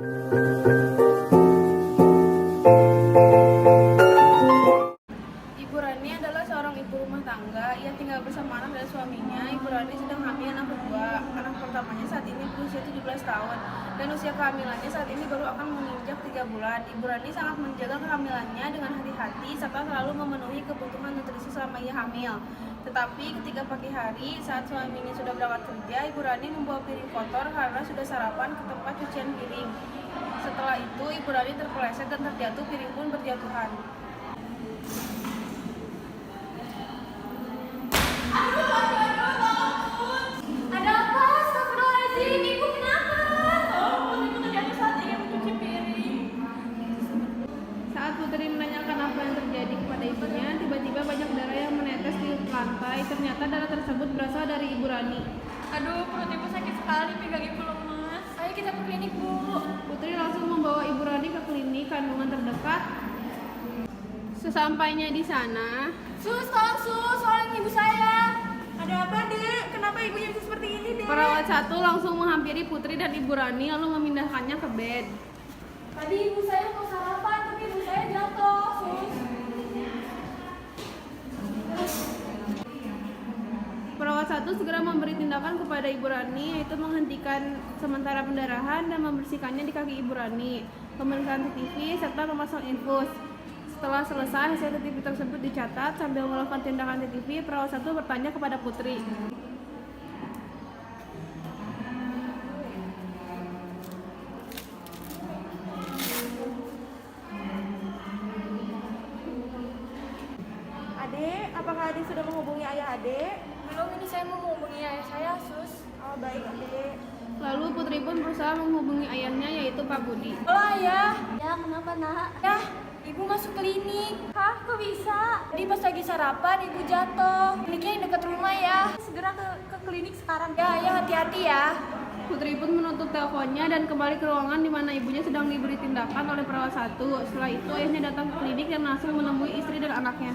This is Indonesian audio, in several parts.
Ibu Rani adalah seorang ibu rumah tangga. Ia tinggal bersama anak dan suaminya. Ibu Rani sedang hamil anak kedua. Anak pertamanya saat ini berusia 17 tahun dan usia kehamilannya saat ini baru akan menginjak 3 bulan. Ibu Rani sangat menjaga kehamilannya dengan hati-hati serta selalu memenuhi kebutuhan nutrisi selama ia hamil. Tetapi ketika pagi hari saat suaminya sudah berangkat kerja, Ibu Rani membawa piring kotor karena sudah sarapan ke tempat cucian piring. Setelah itu, Ibu Rani terpeleset dan terjatuh, piring pun berjatuhan. Ada apa? Astagfirullahaladzim, ibu kenapa? Ibu terjatuh saat ingin mencuci piring. Saat Putri menanyakan apa yang terjadi kepada ibunya, tiba-tiba banyak darah yang menetes di lantai. Ternyata darah tersebut berasal dari Ibu Rani. Aduh, perut ibu sakit sekali, pegang ibu lemas. Ayo kita ke klinik, Bu. Putri langsung membawa Ibu Rani ke klinik kandungan terdekat. Sesampainya di sana, Sus, tolong ibu saya. Ada apa, Dek? Kenapa ibunya bisa seperti ini, Dek? perawat satu langsung menghampiri Putri dan Ibu Rani lalu memindahkannya ke bed. Tadi ibu saya mau sarapan, tapi ibu saya jatuh, Sus. Perawat satu segera memberi tindakan kepada Ibu Rani, yaitu menghentikan sementara pendarahan dan membersihkannya di kaki Ibu Rani, pemeriksaan CCTV, serta memasang infus. Setelah selesai, hasil CCTV tersebut dicatat. Sambil melakukan tindakan CCTV, perawat satu bertanya kepada Putri. Adek, apakah Adek sudah menghubungi ayah Adek? Belum, ini saya mau menghubungi ayah saya, Sus. Oh, baik, Adek. Lalu Putri pun berusaha menghubungi ayahnya, yaitu Pak Budi. Halo, ayah. Ya, kenapa nak? Ya, ibu masuk klinik. Hah, kok bisa? Tadi pas lagi sarapan, ibu jatuh. Kliniknya yang dekat rumah ya. Segera ke klinik sekarang. Ya, ayah hati-hati ya. Putri pun menutup teleponnya dan kembali ke ruangan di mana ibunya sedang diberi tindakan oleh perawat satu. Setelah itu, ayahnya datang ke klinik dan langsung menemui istri dan anaknya.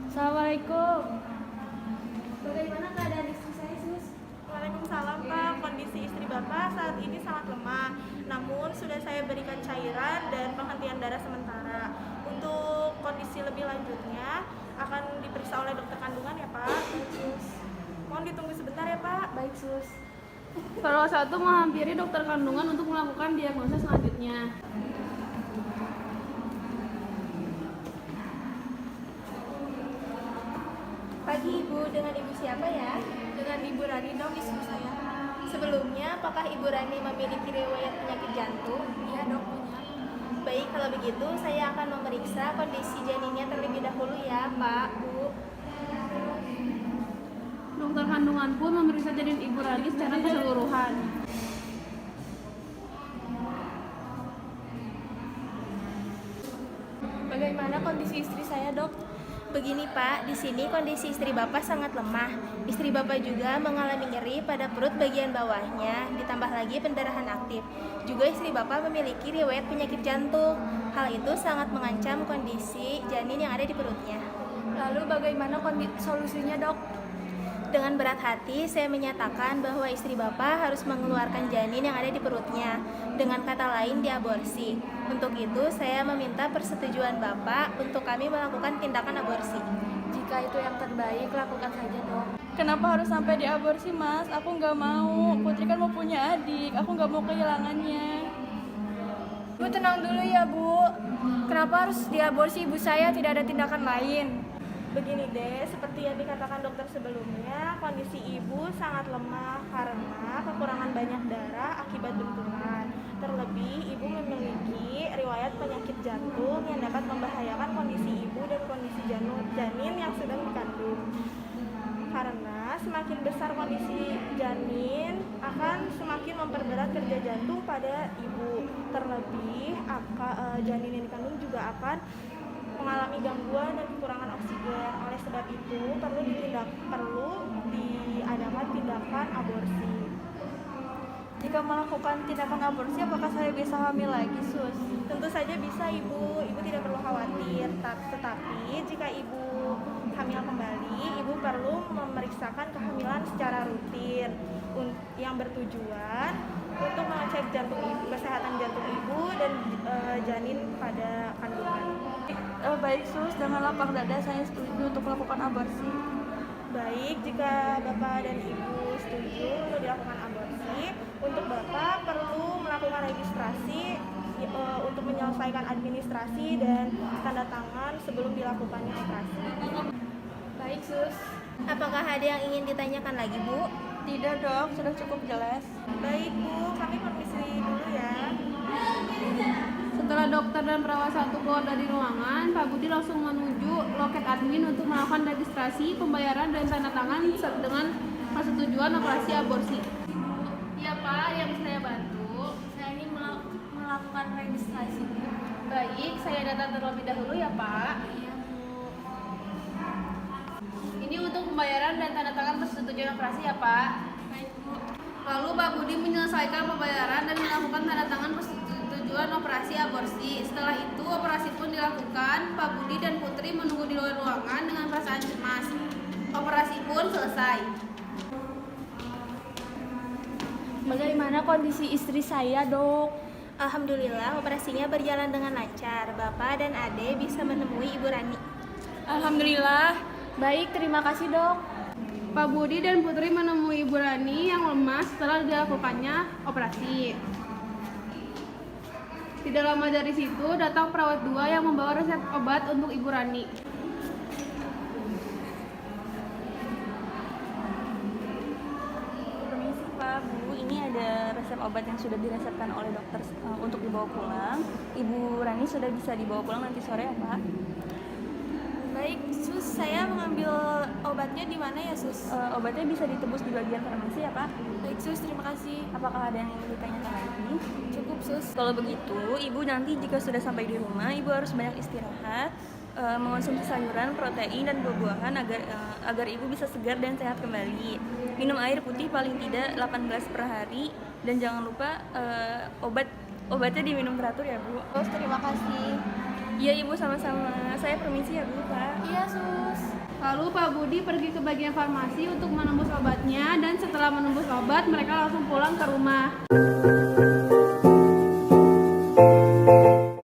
Assalamualaikum. Bagaimana keadaan istri saya, Sus? Waalaikumsalam, Pak. Kondisi istri Bapak saat ini sangat lemah. Namun, sudah saya berikan cairan dan penghentian darah sementara. Untuk kondisi lebih lanjutnya, akan diperiksa oleh dokter kandungan ya, Pak. Baik, Sus. Mohon ditunggu sebentar ya, Pak. Baik, Sus. Perawat satu menghampiri dokter kandungan untuk melakukan diagnosa selanjutnya. Pagi, Ibu. Dengan Ibu siapa ya? Dengan Ibu Rani dong, istri saya. Sebelumnya, apakah Ibu Rani memiliki riwayat penyakit jantung? Iya dok, punya. Baik, kalau begitu saya akan memeriksa kondisi janinnya terlebih dahulu ya, Pak, Bu. Dokter kandungan pun memeriksa janin Ibu Rani secara keseluruhan. Bagaimana kondisi istri saya, dok? Begini Pak, di sini kondisi istri Bapak sangat lemah. Istri Bapak juga mengalami nyeri pada perut bagian bawahnya, ditambah lagi pendarahan aktif. Juga istri Bapak memiliki riwayat penyakit jantung. Hal itu sangat mengancam kondisi janin yang ada di perutnya. Lalu bagaimana solusinya, Dok? Dengan berat hati, saya menyatakan bahwa istri Bapak harus mengeluarkan janin yang ada di perutnya. Dengan kata lain, diaborsi. Untuk itu, saya meminta persetujuan Bapak untuk kami melakukan tindakan aborsi. Jika itu yang terbaik, lakukan saja, Dok. Kenapa harus sampai diaborsi, Mas? Aku nggak mau. Putri kan mau punya adik. Aku nggak mau kehilangannya. Bu, tenang dulu ya, Bu. Kenapa harus diaborsi ibu saya? Tidak ada tindakan lain. Begini deh, seperti yang dikatakan dokter sebelumnya, kondisi ibu sangat lemah karena kekurangan banyak darah akibat benturan. Terlebih, ibu memiliki riwayat penyakit jantung yang dapat membahayakan kondisi ibu dan kondisi janin yang sedang dikandung. Karena semakin besar kondisi janin akan semakin memperberat kerja jantung pada ibu. Terlebih, janin yang dikandung juga akan mengalami gangguan dan kekurangan oksigen. Oleh sebab itu perlu diadakan tindakan aborsi. Jika melakukan tindakan aborsi, apakah saya bisa hamil lagi, Sus? Tentu saja bisa, Ibu tidak perlu khawatir. Tetapi jika Ibu hamil kembali, Ibu perlu memeriksakan kehamilan secara rutin yang bertujuan untuk mengecek kesehatan jantung janin pada kandungan. Baik sus, dengan lapang dada saya setuju untuk melakukan aborsi. Baik, jika Bapak dan Ibu setuju untuk dilakukan aborsi, untuk Bapak perlu melakukan registrasi untuk menyelesaikan administrasi dan tanda tangan sebelum dilakukannya operasi. Baik, Sus. Apakah ada yang ingin ditanyakan lagi, Bu? Tidak dok, sudah cukup jelas. Baik Bu, kami permisi dulu ya. Setelah dokter dan perawat satu keluar dari ruangan, Pak Budi langsung menuju loket admin untuk melakukan registrasi, pembayaran, dan tanda tangan dengan persetujuan operasi aborsi. Iya Pak, yang bisa saya bantu? Saya ingin melakukan registrasi. Baik, saya data terlebih dahulu ya Pak. Iya Bu. Ini untuk pembayaran dan tanda tangan persetujuan operasi ya Pak. Baik Bu. Lalu Pak Budi menyelesaikan pembayaran dan melakukan tanda tangan persetujuan operasi aborsi. Setelah itu operasi pun dilakukan. Pak Budi dan Putri menunggu di luar ruangan dengan perasaan cemas. Operasi pun selesai. Bagaimana kondisi istri saya dok? Alhamdulillah, operasinya berjalan dengan lancar. Bapak dan Ade bisa menemui Ibu Rani. Alhamdulillah. Baik, terima kasih dok. Pak Budi dan Putri menemui Ibu Rani yang lemas setelah dilakukannya operasi. Tidak lama dari situ datang perawat 2 yang membawa resep obat untuk Ibu Rani. Permisi Pak, Bu, ini ada resep obat yang sudah diresepkan oleh dokter untuk dibawa pulang. Ibu Rani sudah bisa dibawa pulang nanti sore ya Pak? Baik, Sus, saya mengambil obatnya di mana ya, Sus? Obatnya bisa ditebus di bagian farmasi ya Pak? Baik Sus, terima kasih. Apakah ada yang ingin ditanyakan lagi? Cukup Sus. Kalau begitu, Ibu nanti jika sudah sampai di rumah, Ibu harus banyak istirahat, mengonsumsi sayuran, protein, dan buah-buahan agar Ibu bisa segar dan sehat kembali. Minum air putih paling tidak 8 gelas per hari, dan jangan lupa obatnya diminum teratur ya Bu. Sus, terima kasih. Iya Ibu, sama-sama. Saya permisi ya Bu, Pak. Iya Sus. Lalu Pak Budi pergi ke bagian farmasi untuk menembus obatnya dan setelah menembus obat mereka langsung pulang ke rumah.